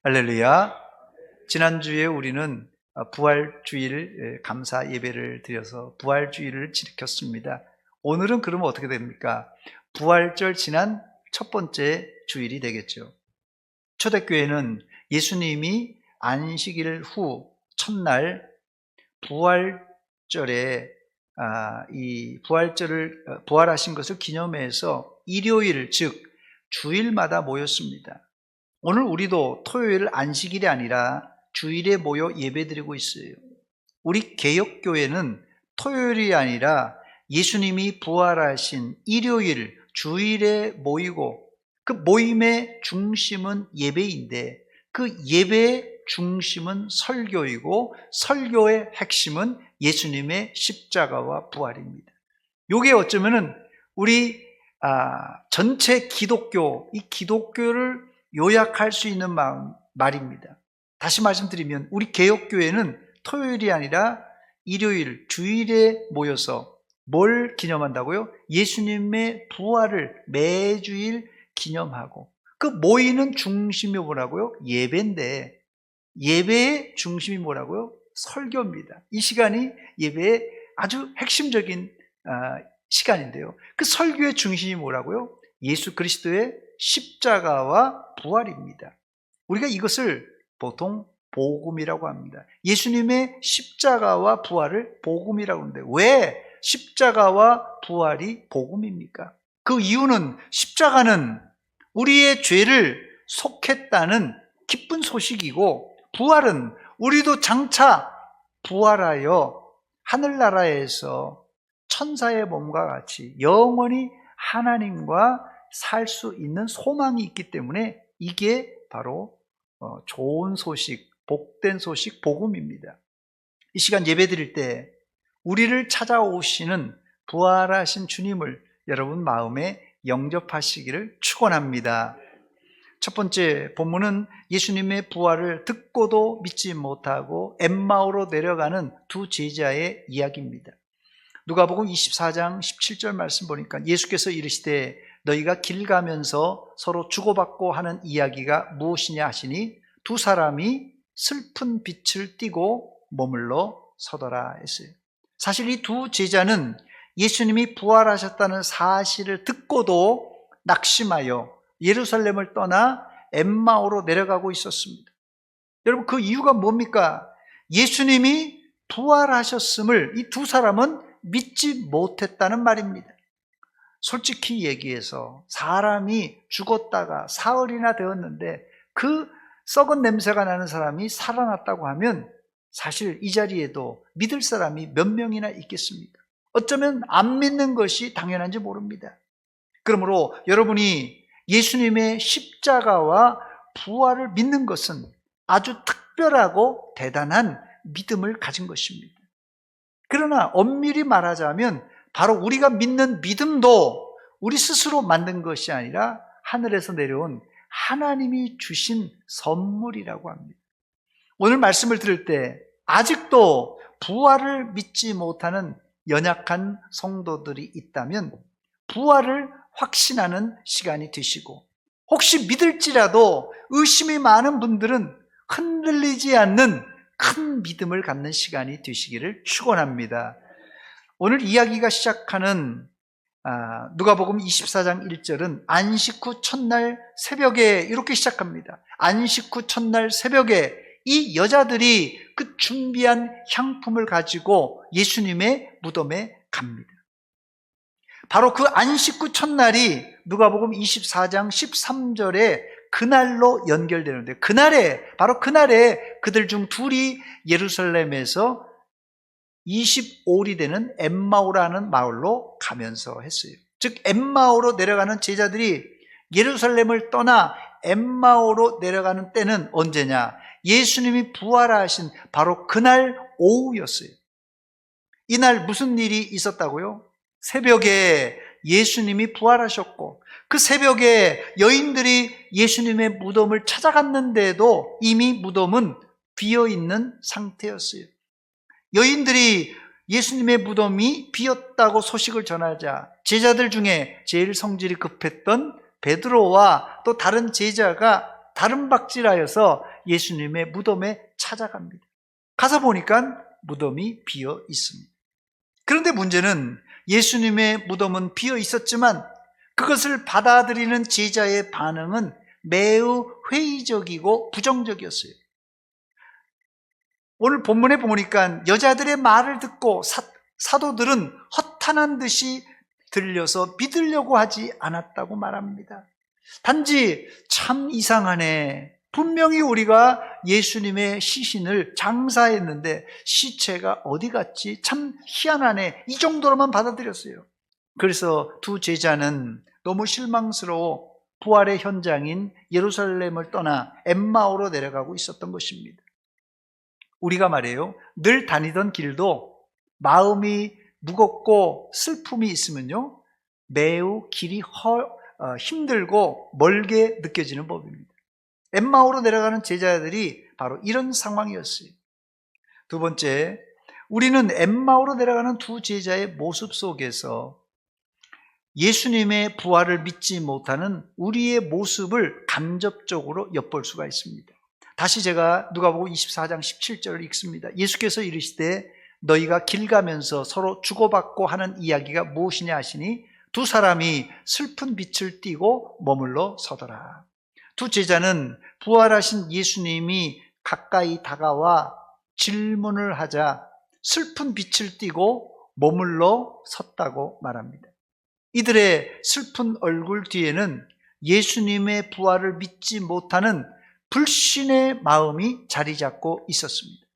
할렐루야. 지난주에 우리는 부활주일 감사 예배를 드려서 부활주일을 지켰습니다. 오늘은 그러면 어떻게 됩니까? 부활절 지난 첫 번째 주일이 되겠죠. 초대교회는 예수님이 안식일 후 첫날 부활절에 이 부활절을 부활하신 것을 기념해서 일요일 즉 주일마다 모였습니다. 오늘 우리도 토요일 안식일이 아니라 주일에 모여 예배드리고 있어요. 우리 개역교회는 토요일이 아니라 예수님이 부활하신 일요일, 주일에 모이고 그 모임의 중심은 예배인데 그 예배의 중심은 설교이고 설교의 핵심은 예수님의 십자가와 부활입니다. 이게 어쩌면은 우리 전체 기독교, 이 기독교를 요약할 수 있는 말입니다. 다시 말씀드리면 우리 개역교회는 토요일이 아니라 일요일, 주일에 모여서 뭘 기념한다고요? 예수님의 부활을 매주일 기념하고 그 모이는 중심이 뭐라고요? 예배인데 예배의 중심이 뭐라고요? 설교입니다. 이 시간이 예배의 아주 핵심적인 시간인데요. 그 설교의 중심이 뭐라고요? 예수 그리스도의 십자가와 부활입니다. 우리가 이것을 보통 복음이라고 합니다. 예수님의 십자가와 부활을 복음이라고 하는데 왜 십자가와 부활이 복음입니까? 그 이유는 십자가는 우리의 죄를 속했다는 기쁜 소식이고 부활은 우리도 장차 부활하여 하늘나라에서 천사의 몸과 같이 영원히 하나님과 살 수 있는 소망이 있기 때문에 이게 바로 좋은 소식, 복된 소식, 복음입니다. 이 시간 예배드릴 때 우리를 찾아오시는 부활하신 주님을 여러분 마음에 영접하시기를 축원합니다. 첫 번째 본문은 예수님의 부활을 듣고도 믿지 못하고 엠마오로 내려가는 두 제자의 이야기입니다. 누가복음 24장 17절 말씀 보니까 예수께서 이르시되 너희가 길 가면서 서로 주고받고 하는 이야기가 무엇이냐 하시니 두 사람이 슬픈 빛을 띠고 머물러 서더라 했어요. 사실 이 두 제자는 예수님이 부활하셨다는 사실을 듣고도 낙심하여 예루살렘을 떠나 엠마오로 내려가고 있었습니다. 여러분 그 이유가 뭡니까? 예수님이 부활하셨음을 이 두 사람은 믿지 못했다는 말입니다. 솔직히 얘기해서 사람이 죽었다가 사흘이나 되었는데 그 썩은 냄새가 나는 사람이 살아났다고 하면 사실 이 자리에도 믿을 사람이 몇 명이나 있겠습니까? 어쩌면 안 믿는 것이 당연한지 모릅니다. 그러므로 여러분이 예수님의 십자가와 부활을 믿는 것은 아주 특별하고 대단한 믿음을 가진 것입니다. 그러나 엄밀히 말하자면 바로 우리가 믿는 믿음도 우리 스스로 만든 것이 아니라 하늘에서 내려온 하나님이 주신 선물이라고 합니다. 오늘 말씀을 들을 때 아직도 부활을 믿지 못하는 연약한 성도들이 있다면 부활을 확신하는 시간이 되시고 혹시 믿을지라도 의심이 많은 분들은 흔들리지 않는 큰 믿음을 갖는 시간이 되시기를 축원합니다. 오늘 이야기가 시작하는 누가복음 24장 1절은 안식 후 첫날 새벽에 이렇게 시작합니다. 안식 후 첫날 새벽에 이 여자들이 그 준비한 향품을 가지고 예수님의 무덤에 갑니다. 바로 그 안식 후 첫날이 누가복음 24장 13절에 그날로 연결되는데 바로 그날에 그들 중 둘이 예루살렘에서 25일이 되는 엠마오라는 마을로 가면서 했어요. 즉 엠마오로 내려가는 제자들이 예루살렘을 떠나 엠마오로 내려가는 때는 언제냐? 예수님이 부활하신 바로 그날 오후였어요. 이날 무슨 일이 있었다고요? 새벽에 예수님이 부활하셨고 그 새벽에 여인들이 예수님의 무덤을 찾아갔는데도 이미 무덤은 비어있는 상태였어요. 여인들이 예수님의 무덤이 비었다고 소식을 전하자 제자들 중에 제일 성질이 급했던 베드로와 또 다른 제자가 다른 박질하여서 예수님의 무덤에 찾아갑니다. 가서 보니까 무덤이 비어 있습니다. 그런데 문제는 예수님의 무덤은 비어 있었지만 그것을 받아들이는 제자의 반응은 매우 회의적이고 부정적이었어요. 오늘 본문에 보니까 여자들의 말을 듣고 사도들은 허탄한 듯이 들려서 믿으려고 하지 않았다고 말합니다. 단지 참 이상하네. 분명히 우리가 예수님의 시신을 장사했는데 시체가 어디 갔지? 참 희한하네. 이 정도로만 받아들였어요. 그래서 두 제자는 너무 실망스러워 부활의 현장인 예루살렘을 떠나 엠마오로 내려가고 있었던 것입니다. 우리가 말이에요, 늘 다니던 길도 마음이 무겁고 슬픔이 있으면요 매우 길이 힘들고 멀게 느껴지는 법입니다. 엠마오로 내려가는 제자들이 바로 이런 상황이었어요. 두 번째, 우리는 엠마오로 내려가는 두 제자의 모습 속에서 예수님의 부활을 믿지 못하는 우리의 모습을 간접적으로 엿볼 수가 있습니다. 다시 제가 누가복음 24장 17절을 읽습니다. 예수께서 이르시되 너희가 길 가면서 서로 주고받고 하는 이야기가 무엇이냐 하시니 두 사람이 슬픈 빛을 띠고 머물러 서더라. 두 제자는 부활하신 예수님이 가까이 다가와 질문을 하자 슬픈 빛을 띠고 머물러 섰다고 말합니다. 이들의 슬픈 얼굴 뒤에는 예수님의 부활을 믿지 못하는 불신의 마음이 자리 잡고 있었습니다.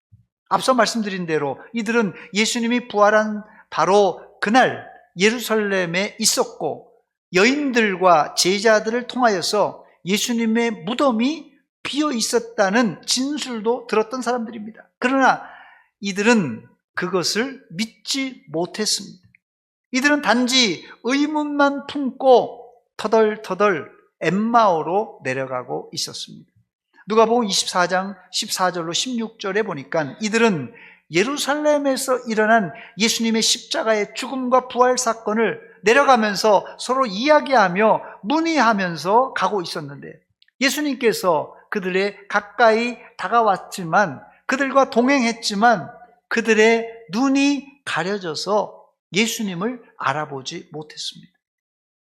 앞서 말씀드린 대로 이들은 예수님이 부활한 바로 그날 예루살렘에 있었고 여인들과 제자들을 통하여서 예수님의 무덤이 비어 있었다는 진술도 들었던 사람들입니다. 그러나 이들은 그것을 믿지 못했습니다. 이들은 단지 의문만 품고 터덜터덜 엠마오로 내려가고 있었습니다. 누가복음 24장 14절로 16절에 보니까 이들은 예루살렘에서 일어난 예수님의 십자가의 죽음과 부활 사건을 내려가면서 서로 이야기하며 문의하면서 가고 있었는데 예수님께서 그들의 가까이 다가왔지만 그들과 동행했지만 그들의 눈이 가려져서 예수님을 알아보지 못했습니다.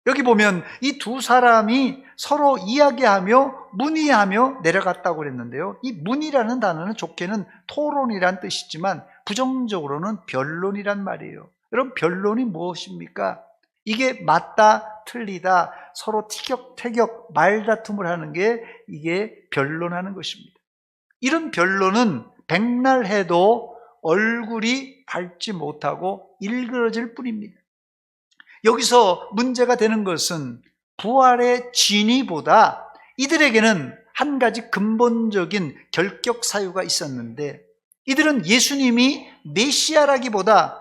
여기 보면 이 두 사람이 서로 이야기하며 문의하며 내려갔다고 그랬는데요. 이 문의라는 단어는 좋게는 토론이란 뜻이지만 부정적으로는 변론이란 말이에요. 여러분, 변론이 무엇입니까? 이게 맞다 틀리다 서로 티격태격 말다툼을 하는 게 이게 변론하는 것입니다. 이런 변론은 백날 해도 얼굴이 밝지 못하고 일그러질 뿐입니다. 여기서 문제가 되는 것은 부활의 진위보다 이들에게는 한 가지 근본적인 결격 사유가 있었는데 이들은 예수님이 메시아라기보다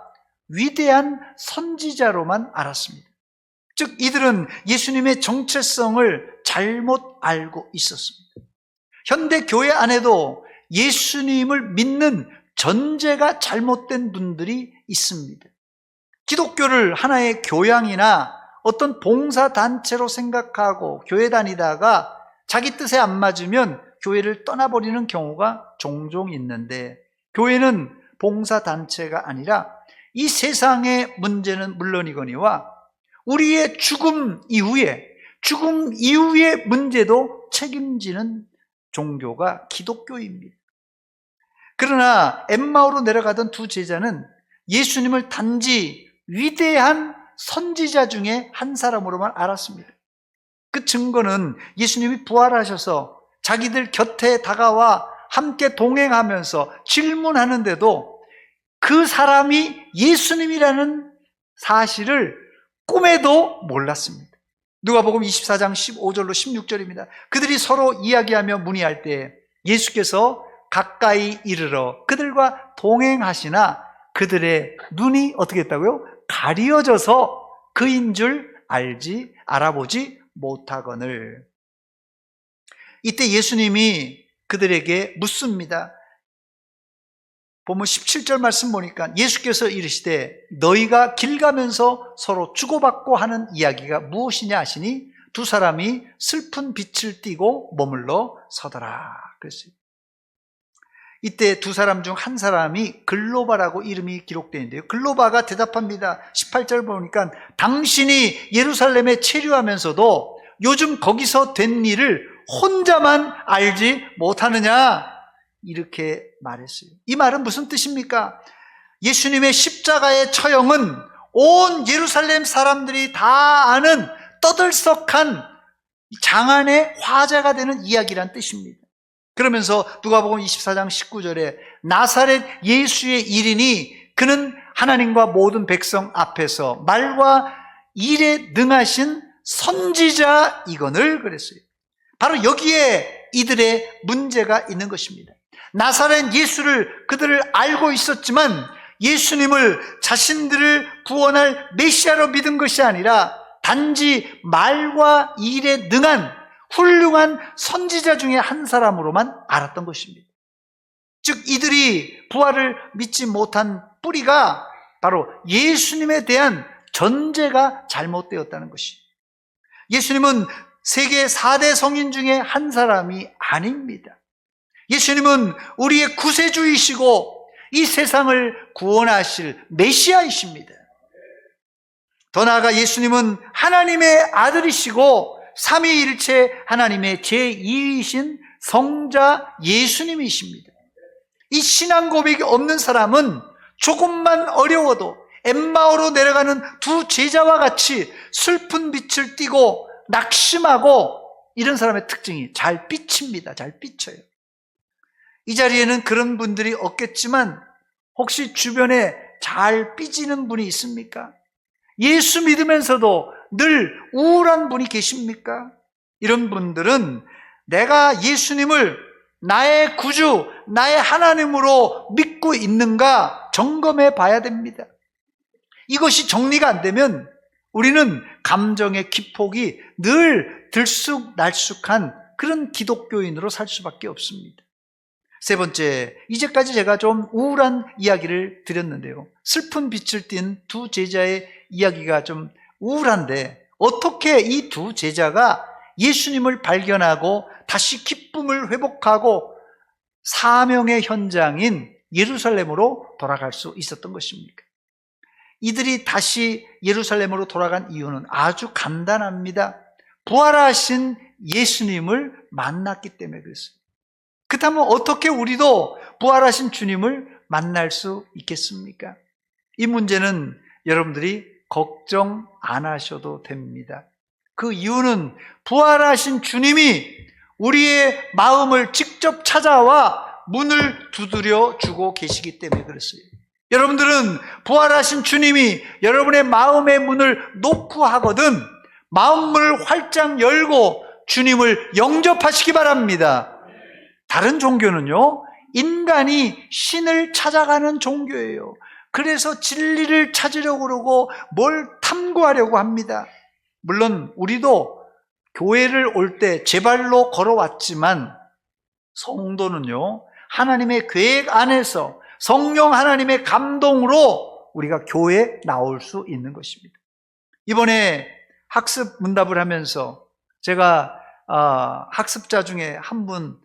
위대한 선지자로만 알았습니다. 즉 이들은 예수님의 정체성을 잘못 알고 있었습니다. 현대 교회 안에도 예수님을 믿는 전제가 잘못된 분들이 있습니다. 기독교를 하나의 교양이나 어떤 봉사단체로 생각하고 교회 다니다가 자기 뜻에 안 맞으면 교회를 떠나버리는 경우가 종종 있는데 교회는 봉사단체가 아니라 이 세상의 문제는 물론이거니와 우리의 죽음 이후의 문제도 책임지는 종교가 기독교입니다. 그러나 엠마오로 내려가던 두 제자는 예수님을 단지 위대한 선지자 중에 한 사람으로만 알았습니다. 그 증거는 예수님이 부활하셔서 자기들 곁에 다가와 함께 동행하면서 질문하는데도 그 사람이 예수님이라는 사실을 꿈에도 몰랐습니다. 누가복음 24장 15절로 16절입니다. 그들이 서로 이야기하며 문의할 때 예수께서 가까이 이르러 그들과 동행하시나 그들의 눈이 어떻게 했다고요? 가려져서 그인 줄 알아보지 못하거늘. 이때 예수님이 그들에게 묻습니다. 보면 17절 말씀 보니까 예수께서 이르시되 너희가 길 가면서 서로 주고받고 하는 이야기가 무엇이냐 하시니 두 사람이 슬픈 빛을 띠고 머물러 서더라 그랬어요. 이때 두 사람 중 한 사람이 글로바라고 이름이 기록되어 있는데요. 글로바가 대답합니다. 18절 보니까 당신이 예루살렘에 체류하면서도 요즘 거기서 된 일을 혼자만 알지 못하느냐? 이렇게 말했어요. 이 말은 무슨 뜻입니까? 예수님의 십자가의 처형은 온 예루살렘 사람들이 다 아는 떠들썩한 장안의 화제가 되는 이야기란 뜻입니다. 그러면서 누가복음 24장 19절에 나사렛 예수의 일이니 그는 하나님과 모든 백성 앞에서 말과 일에 능하신 선지자이거늘 그랬어요. 바로 여기에 이들의 문제가 있는 것입니다. 나사렛 예수를 그들을 알고 있었지만 예수님을 자신들을 구원할 메시아로 믿은 것이 아니라 단지 말과 일에 능한 훌륭한 선지자 중에 한 사람으로만 알았던 것입니다. 즉 이들이 부활을 믿지 못한 뿌리가 바로 예수님에 대한 전제가 잘못되었다는 것입니다. 예수님은 세계 4대 성인 중에 한 사람이 아닙니다. 예수님은 우리의 구세주이시고 이 세상을 구원하실 메시아이십니다. 더 나아가 예수님은 하나님의 아들이시고 삼위일체 하나님의 제2위이신 성자 예수님이십니다. 이 신앙 고백이 없는 사람은 조금만 어려워도 엠마오로 내려가는 두 제자와 같이 슬픈 빛을 띠고 낙심하고 이런 사람의 특징이 잘 삐칩니다. 잘 삐쳐요. 이 자리에는 그런 분들이 없겠지만 혹시 주변에 잘 삐지는 분이 있습니까? 예수 믿으면서도 늘 우울한 분이 계십니까? 이런 분들은 내가 예수님을 나의 구주, 나의 하나님으로 믿고 있는가 점검해 봐야 됩니다. 이것이 정리가 안 되면 우리는 감정의 기폭이 늘 들쑥날쑥한 그런 기독교인으로 살 수밖에 없습니다. 세 번째, 이제까지 제가 좀 우울한 이야기를 드렸는데요. 슬픈 빛을 띤 두 제자의 이야기가 좀 우울한데 어떻게 이 두 제자가 예수님을 발견하고 다시 기쁨을 회복하고 사명의 현장인 예루살렘으로 돌아갈 수 있었던 것입니까? 이들이 다시 예루살렘으로 돌아간 이유는 아주 간단합니다. 부활하신 예수님을 만났기 때문에 그렇습니다. 그렇다면 어떻게 우리도 부활하신 주님을 만날 수 있겠습니까? 이 문제는 여러분들이 걱정 안 하셔도 됩니다. 그 이유는 부활하신 주님이 우리의 마음을 직접 찾아와 문을 두드려 주고 계시기 때문에 그렇습니다. 여러분들은 부활하신 주님이 여러분의 마음의 문을 놓고 하거든 마음문을 활짝 열고 주님을 영접하시기 바랍니다. 다른 종교는요, 인간이 신을 찾아가는 종교예요. 그래서 진리를 찾으려고 그러고 뭘 탐구하려고 합니다. 물론 우리도 교회를 올 때 제 발로 걸어왔지만 성도는요, 하나님의 계획 안에서 성령 하나님의 감동으로 우리가 교회에 나올 수 있는 것입니다. 이번에 학습 문답을 하면서 제가 학습자 중에 한 분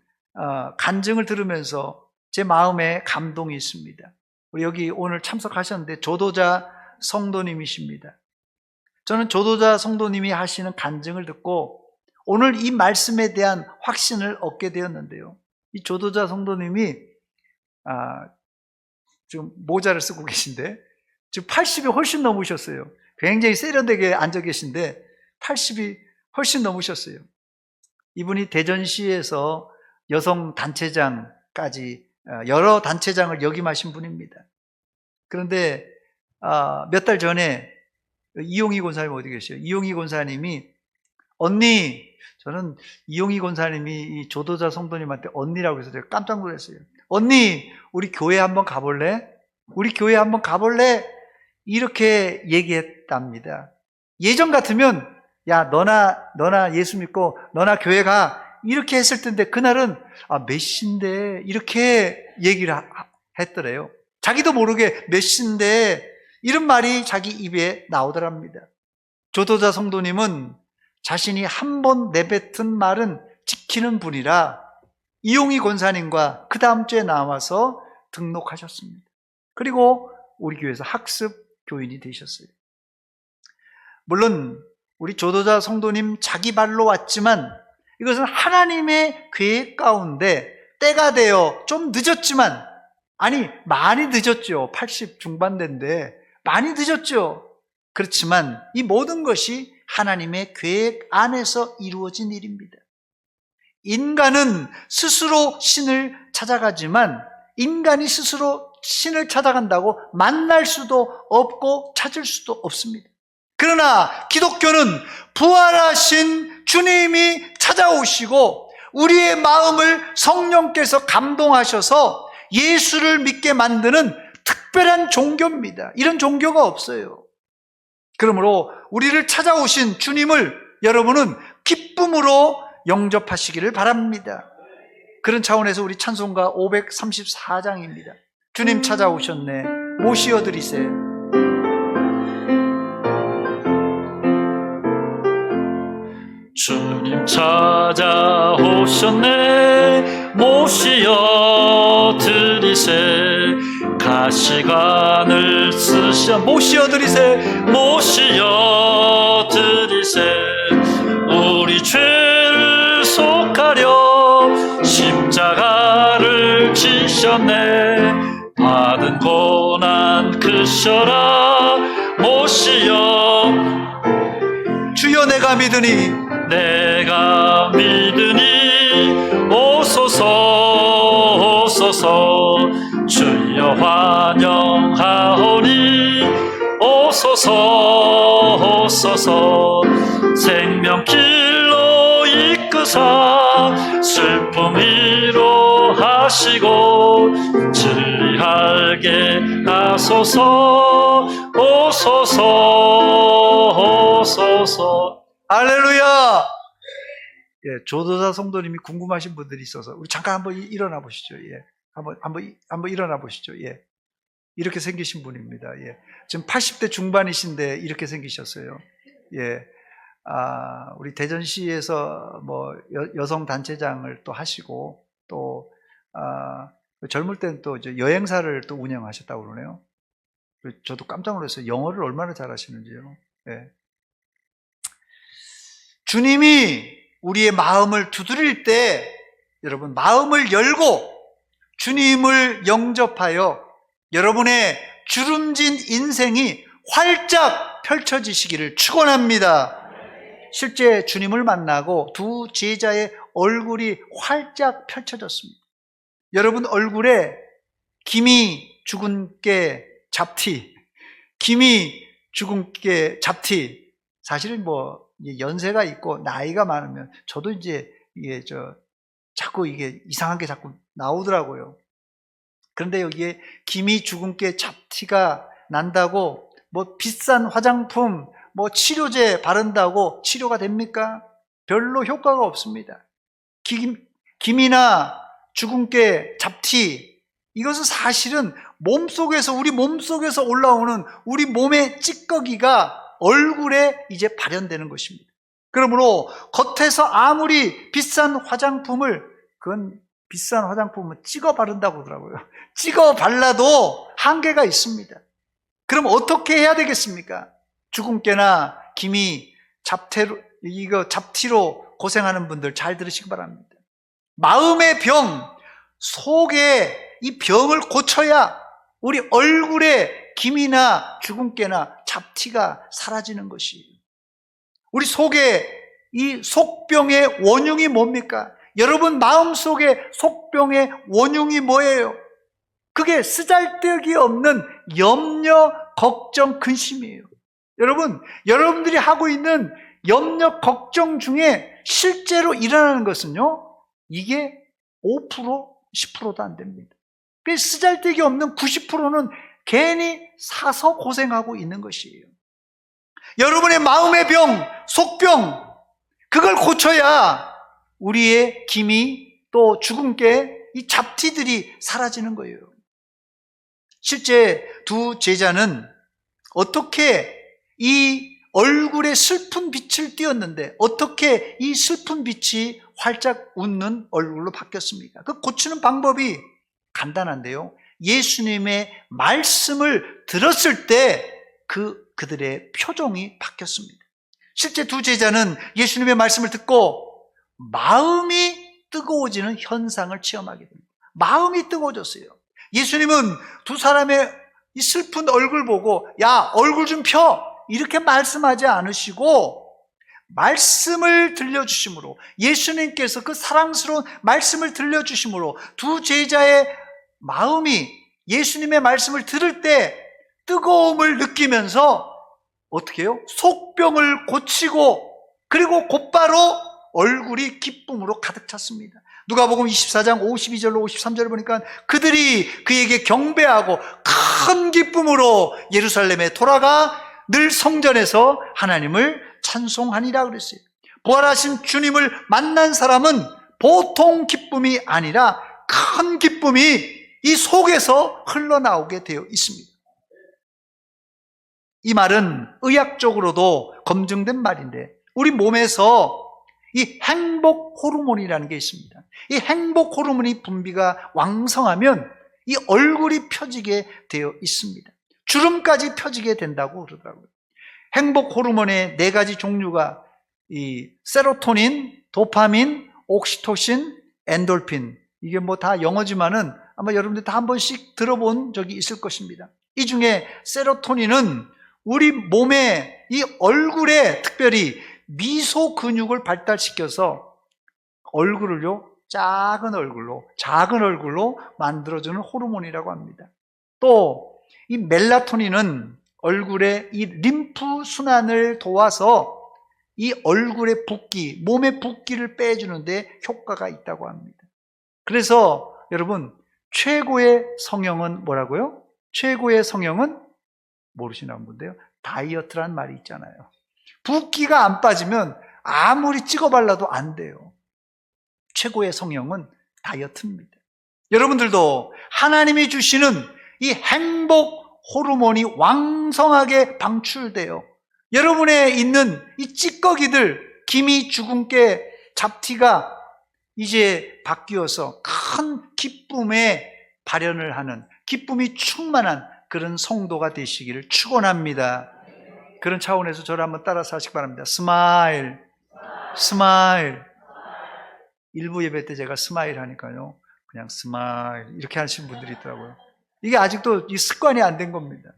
간증을 들으면서 제 마음에 감동이 있습니다. 우리 여기 오늘 참석하셨는데 조도자 성도님이십니다. 저는 조도자 성도님이 하시는 간증을 듣고 오늘 이 말씀에 대한 확신을 얻게 되었는데요. 이 조도자 성도님이 지금 모자를 쓰고 계신데 지금 80이 훨씬 넘으셨어요. 굉장히 세련되게 앉아 계신데 80이 훨씬 넘으셨어요. 이분이 대전시에서 여성 단체장까지 여러 단체장을 역임하신 분입니다. 그런데 몇 달 전에 이용희 권사님 어디 계세요? 이용희 권사님이 언니, 저는 이용희 권사님이 이 조도자 성도님한테 언니라고 해서 제가 깜짝 놀랐어요. 언니, 우리 교회 한번 가볼래? 우리 교회 한번 가볼래? 이렇게 얘기했답니다. 예전 같으면 야 너나 예수 믿고 너나 교회 가 이렇게 했을 텐데 그날은 몇 시인데 이렇게 얘기를 했더래요. 자기도 모르게 몇 시인데 이런 말이 자기 입에 나오더랍니다. 조도자 성도님은 자신이 한 번 내뱉은 말은 지키는 분이라 이용희 권사님과 그 다음 주에 나와서 등록하셨습니다. 그리고 우리 교회에서 학습 교인이 되셨어요. 물론 우리 조도자 성도님 자기 발로 왔지만 이것은 하나님의 계획 가운데 때가 되어 좀 늦었지만, 아니 많이 늦었죠. 80 중반대인데 많이 늦었죠. 그렇지만 이 모든 것이 하나님의 계획 안에서 이루어진 일입니다. 인간은 스스로 신을 찾아가지만 인간이 스스로 신을 찾아간다고 만날 수도 없고 찾을 수도 없습니다. 그러나 기독교는 부활하신 주님이 찾아오시고 우리의 마음을 성령께서 감동하셔서 예수를 믿게 만드는 특별한 종교입니다. 이런 종교가 없어요. 그러므로 우리를 찾아오신 주님을 여러분은 기쁨으로 영접하시기를 바랍니다. 그런 차원에서 우리 찬송가 534장입니다. 주님 찾아오셨네, 모시어 드리세. 주님 찾아오셨네, 모시어 드리세. 가시관을 쓰셔 모시어 드리세. 모시어 드리세. 우리 죄를 속하려 십자가를 지셨네. 받은 고난 크셔라 모시어. 주여 내가 믿으니, 내가 믿으니 오소서 오소서. 주여 환영하오니 오소서 오소서. 생명길로 이끄사 슬픔 위로하시고 진리하게 하소서 오소서 오소서. 할렐루야. 예, 조도자 성도님이 궁금하신 분들이 있어서 우리 잠깐 한번 일어나 보시죠. 예, 한번 일어나 보시죠. 예, 이렇게 생기신 분입니다. 예, 지금 80대 중반이신데 이렇게 생기셨어요. 예, 우리 대전시에서 뭐 여성 단체장을 또 하시고 또 젊을 때는 또 이제 여행사를 또 운영하셨다고 그러네요. 저도 깜짝 놀랐어요. 영어를 얼마나 잘하시는지요. 예. 주님이 우리의 마음을 두드릴 때 여러분 마음을 열고 주님을 영접하여 여러분의 주름진 인생이 활짝 펼쳐지시기를 축원합니다. 실제 주님을 만나고 두 제자의 얼굴이 활짝 펼쳐졌습니다. 여러분 얼굴에 김이 죽은 깨 잡티, 김이 죽은 깨 잡티. 사실은 뭐 연세가 있고 나이가 많으면 저도 이제 이게 자꾸 이게 이상한 게 자꾸 나오더라고요. 그런데 여기에 김이 죽은 깨 잡티가 난다고 뭐 비싼 화장품, 뭐 치료제 바른다고 치료가 됩니까? 별로 효과가 없습니다. 김이나 죽은 깨 잡티, 이것은 사실은 우리 몸속에서 올라오는 우리 몸의 찌꺼기가 얼굴에 이제 발현되는 것입니다. 그러므로 겉에서 아무리 비싼 화장품을 찍어 바른다고 하더라고요. 찍어 발라도 한계가 있습니다. 그럼 어떻게 해야 되겠습니까? 죽은 깨나 김이 잡티로 고생하는 분들 잘 들으시기 바랍니다. 마음의 병, 속에 이 병을 고쳐야 우리 얼굴에 김이나 죽은 깨나 잡티가 사라지는 것이에요. 우리 속에 이 속병의 원흉이 뭡니까? 여러분 마음속에 속병의 원흉이 뭐예요? 그게 쓰잘데기 없는 염려, 걱정, 근심이에요. 여러분들이 하고 있는 염려, 걱정 중에 실제로 일어나는 것은요, 이게 5%, 10%도 안 됩니다. 그 쓰잘데기 없는 90%는 괜히 사서 고생하고 있는 것이에요. 여러분의 마음의 병, 속병, 그걸 고쳐야 우리의 김이 또 죽은 깨 이 잡티들이 사라지는 거예요. 실제 두 제자는 어떻게 이 얼굴에 슬픈 빛을 띄었는데 어떻게 이 슬픈 빛이 활짝 웃는 얼굴로 바뀌었습니까? 그 고치는 방법이 간단한데요. 예수님의 말씀을 들었을 때 그들의 표정이 바뀌었습니다. 실제 두 제자는 예수님의 말씀을 듣고 마음이 뜨거워지는 현상을 체험하게 됩니다. 마음이 뜨거워졌어요. 예수님은 두 사람의 이 슬픈 얼굴 보고 야, 얼굴 좀 펴! 이렇게 말씀하지 않으시고 말씀을 들려주심으로, 예수님께서 그 사랑스러운 말씀을 들려주심으로 두 제자의 마음이 예수님의 말씀을 들을 때 뜨거움을 느끼면서 어떻게 해요? 속병을 고치고 그리고 곧바로 얼굴이 기쁨으로 가득 찼습니다. 누가복음 24장 52절로 53절을 보니까 그들이 그에게 경배하고 큰 기쁨으로 예루살렘에 돌아가 늘 성전에서 하나님을 찬송하니라 그랬어요. 부활하신 주님을 만난 사람은 보통 기쁨이 아니라 큰 기쁨이 이 속에서 흘러나오게 되어 있습니다. 이 말은 의학적으로도 검증된 말인데 우리 몸에서 이 행복 호르몬이라는 게 있습니다. 이 행복 호르몬이 분비가 왕성하면 이 얼굴이 펴지게 되어 있습니다. 주름까지 펴지게 된다고 그러더라고요. 행복 호르몬의 4가지 종류가 이 세로토닌, 도파민, 옥시토신, 엔돌핀, 이게 뭐 다 영어지만은 아마 여러분들 다 한 번씩 들어본 적이 있을 것입니다. 이 중에 세로토닌은 우리 몸에 이 얼굴에 특별히 미소 근육을 발달시켜서 얼굴을요 작은 얼굴로 만들어주는 호르몬이라고 합니다. 또 이 멜라토닌은 얼굴에 이 림프 순환을 도와서 이 얼굴의 붓기, 몸의 붓기를 빼주는데 효과가 있다고 합니다. 그래서 여러분 최고의 성형은 뭐라고요? 최고의 성형은 모르시나 본데요. 다이어트란 말이 있잖아요. 붓기가 안 빠지면 아무리 찍어 발라도 안 돼요. 최고의 성형은 다이어트입니다. 여러분들도 하나님이 주시는 이 행복 호르몬이 왕성하게 방출돼요. 여러분에 있는 이 찌꺼기들, 기미, 주근깨, 잡티가 이제 바뀌어서 큰 기쁨에 발현을 하는, 기쁨이 충만한 그런 성도가 되시기를 축원합니다. 그런 차원에서 저를 한번 따라서 하시기 바랍니다. 스마일, 스마일. 일부 예배 때 제가 스마일 하니까요, 그냥 스마일 이렇게 하시는 분들이 있더라고요. 이게 아직도 이 습관이 안 된 겁니다.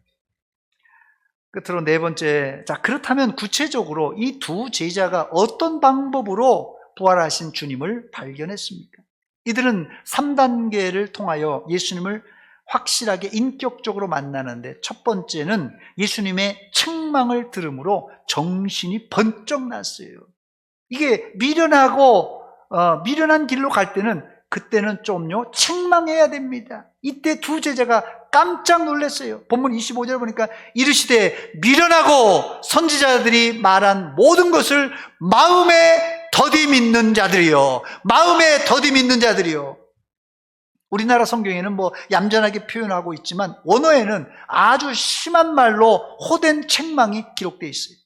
끝으로 4번째, 자, 그렇다면 구체적으로 이 두 제자가 어떤 방법으로 부활하신 주님을 발견했습니까? 이들은 3단계를 통하여 예수님을 확실하게 인격적으로 만나는데, 첫 번째는 예수님의 책망을 들음으로 정신이 번쩍 났어요. 이게 미련한 길로 갈 때는, 그때는 좀요 책망해야 됩니다. 이때 두 제자가 깜짝 놀랐어요. 본문 25절 보니까 이르시되 미련하고 선지자들이 말한 모든 것을 마음에 더디 믿는 자들이요, 마음에 더디 믿는 자들이요. 우리나라 성경에는 뭐 얌전하게 표현하고 있지만 원어에는 아주 심한 말로 호된 책망이 기록되어 있어요.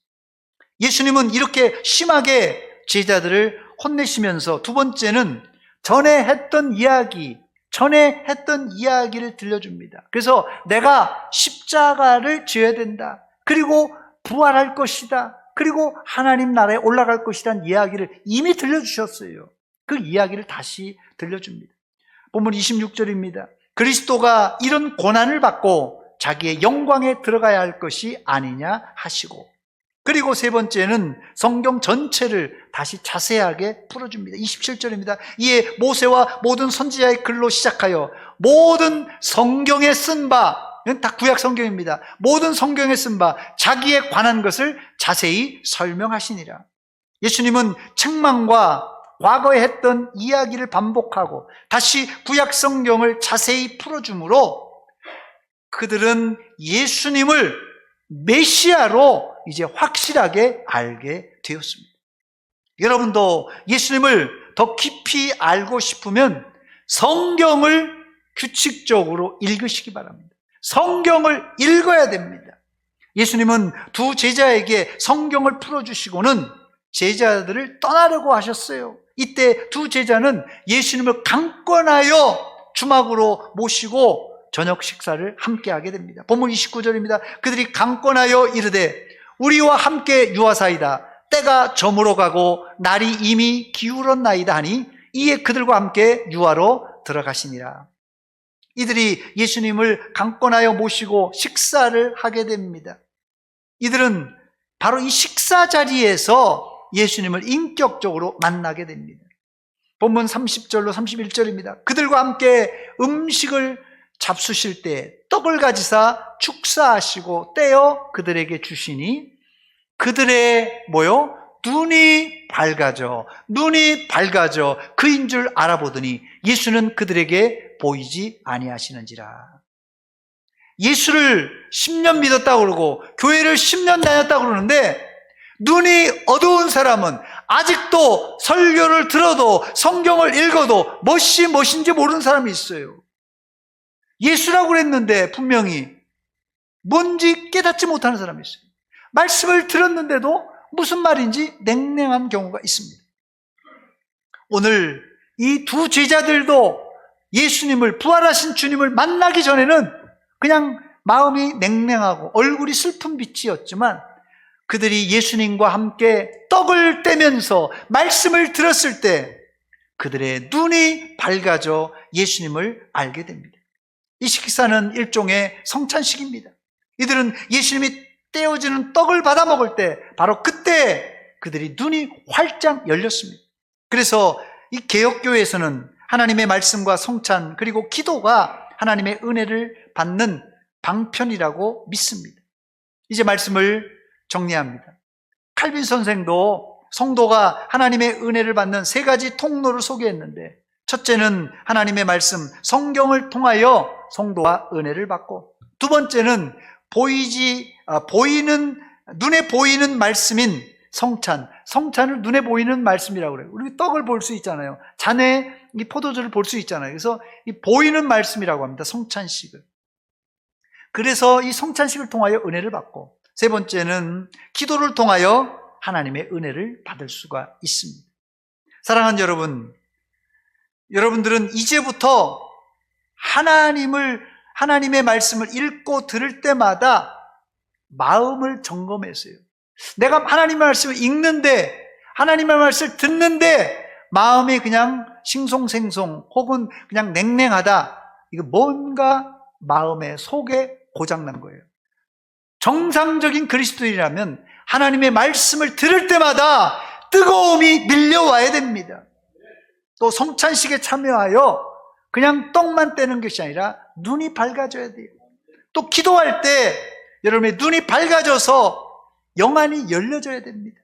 예수님은 이렇게 심하게 제자들을 혼내시면서 두 번째는 전에 했던 이야기를 들려줍니다. 그래서 내가 십자가를 져야 된다, 그리고 부활할 것이다, 그리고 하나님 나라에 올라갈 것이라는 이야기를 이미 들려주셨어요. 그 이야기를 다시 들려줍니다. 본문 26절입니다. 그리스도가 이런 고난을 받고 자기의 영광에 들어가야 할 것이 아니냐 하시고, 그리고 세 번째는 성경 전체를 다시 자세하게 풀어줍니다. 27절입니다. 이에 모세와 모든 선지자의 글로 시작하여 모든 성경에 쓴 바, 이건 다 구약 성경입니다. 모든 성경에 쓴 바 자기에 관한 것을 자세히 설명하시니라. 예수님은 책망과 과거에 했던 이야기를 반복하고 다시 구약 성경을 자세히 풀어주므로 그들은 예수님을 메시아로 이제 확실하게 알게 되었습니다. 여러분도 예수님을 더 깊이 알고 싶으면 성경을 규칙적으로 읽으시기 바랍니다. 성경을 읽어야 됩니다. 예수님은 두 제자에게 성경을 풀어주시고는 제자들을 떠나려고 하셨어요. 이때 두 제자는 예수님을 강권하여 주막으로 모시고 저녁 식사를 함께 하게 됩니다. 본문 29절입니다. 그들이 강권하여 이르되 우리와 함께 유하사이다. 때가 저물어 가고 날이 이미 기울었나이다 하니 이에 그들과 함께 유하로 들어가시니라. 이들이 예수님을 강권하여 모시고 식사를 하게 됩니다. 이들은 바로 이 식사 자리에서 예수님을 인격적으로 만나게 됩니다. 본문 30절로 31절입니다. 그들과 함께 음식을 잡수실 때 떡을 가지사 축사하시고 떼어 그들에게 주시니 그들의 눈이 밝아져 그인 줄 알아보더니 예수는 그들에게 보이지 아니하시는지라. 예수를 10년 믿었다고 그러고 교회를 10년 다녔다고 그러는데 눈이 어두운 사람은 아직도 설교를 들어도 성경을 읽어도 무엇인지 모르는 사람이 있어요. 예수라고 그랬는데 분명히 뭔지 깨닫지 못하는 사람이 있어요. 말씀을 들었는데도 무슨 말인지 냉랭한 경우가 있습니다. 오늘 이 두 제자들도 예수님을, 부활하신 주님을 만나기 전에는 그냥 마음이 냉랭하고 얼굴이 슬픈 빛이었지만 그들이 예수님과 함께 떡을 떼면서 말씀을 들었을 때 그들의 눈이 밝아져 예수님을 알게 됩니다. 이 식사는 일종의 성찬식입니다. 이들은 예수님이 떼어지는 떡을 받아 먹을 때 바로 그때 그들이 눈이 활짝 열렸습니다. 그래서 이 개역교회에서는 하나님의 말씀과 성찬 그리고 기도가 하나님의 은혜를 받는 방편이라고 믿습니다. 이제 말씀을 정리합니다. 칼빈 선생도 성도가 하나님의 은혜를 받는 세 가지 통로를 소개했는데 첫째는 하나님의 말씀, 성경을 통하여 성도가 은혜를 받고 두 번째는 눈에 보이는 말씀인 성찬을 눈에 보이는 말씀이라고 그래요. 우리 떡을 볼 수 있잖아요. 잔에 이 포도주를 볼 수 있잖아요. 그래서 이 보이는 말씀이라고 합니다. 성찬식을. 그래서 이 성찬식을 통하여 은혜를 받고 세 번째는 기도를 통하여 하나님의 은혜를 받을 수가 있습니다. 사랑하는 여러분, 여러분들은 이제부터 하나님의 말씀을 읽고 들을 때마다 마음을 점검했어요. 내가 하나님의 말씀을 읽는데, 하나님의 말씀을 듣는데 마음이 그냥 싱송생송 혹은 그냥 냉랭하다. 이거 뭔가 마음의 속에 고장난 거예요. 정상적인 그리스도인이라면 하나님의 말씀을 들을 때마다 뜨거움이 밀려와야 됩니다. 또 성찬식에 참여하여 그냥 떡만 떼는 것이 아니라 눈이 밝아져야 돼요. 또 기도할 때 여러분의 눈이 밝아져서 영안이 열려져야 됩니다.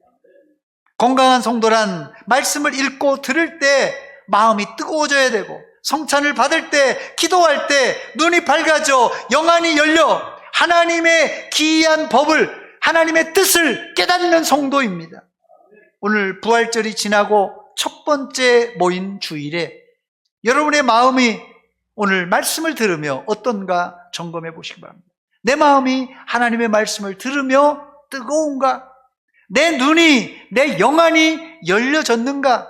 건강한 성도란 말씀을 읽고 들을 때 마음이 뜨거워져야 되고 성찬을 받을 때, 기도할 때 눈이 밝아져 영안이 열려 하나님의 기이한 법을, 하나님의 뜻을 깨닫는 성도입니다. 오늘 부활절이 지나고 첫 번째 모인 주일에 여러분의 마음이 오늘 말씀을 들으며 어떤가 점검해 보시기 바랍니다. 내 마음이 하나님의 말씀을 들으며 뜨거운가? 내 눈이, 내 영안이 열려졌는가?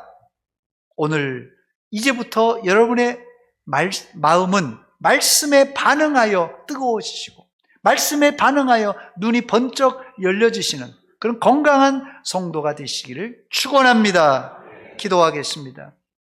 오늘 이제부터 여러분의 마음은 말씀에 반응하여 뜨거워지시고 말씀에 반응하여 눈이 번쩍 열려지시는 그런 건강한 성도가 되시기를 축원합니다. 기도하겠습니다.